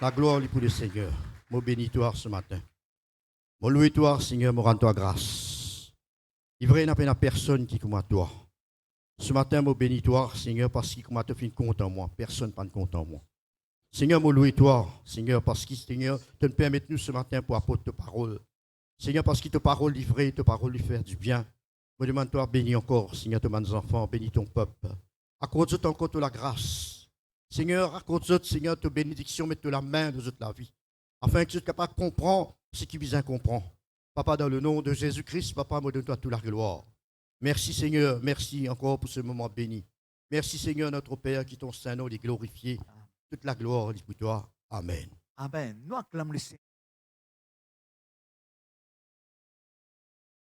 La gloire est pour le Seigneur. Moi bénis-toi ce matin. Moi louer-toi, Seigneur, moi rends-toi grâce. Il vrai, il n'y a personne qui comme toi. Ce matin, moi bénis-toi, Seigneur, parce que comment tu fais compte en moi. Personne pas de compte en moi. Seigneur, moi louis-toi, Seigneur, parce que, Seigneur, tu nous permets nous ce matin pour apporter ta parole. Seigneur, parce que ta parole livrée, ta parole lui faire du bien. Je demande-toi, bénis encore, Seigneur, tes enfants, bénis ton peuple. Accorde-toi encore la grâce. Seigneur, accorde-toi, Seigneur, ta bénédiction, mets la main de toute la vie. Afin que tu sois capable de comprendre ce qui vient comprendre. Papa, dans le nom de Jésus-Christ, Papa, moi donne-toi toute la gloire. Merci, Seigneur, merci encore pour ce moment béni. Merci, Seigneur, notre Père, qui ton Saint-Nom est glorifié. Toute la gloire est pour toi. Amen. Amen. Nous acclamons le Seigneur.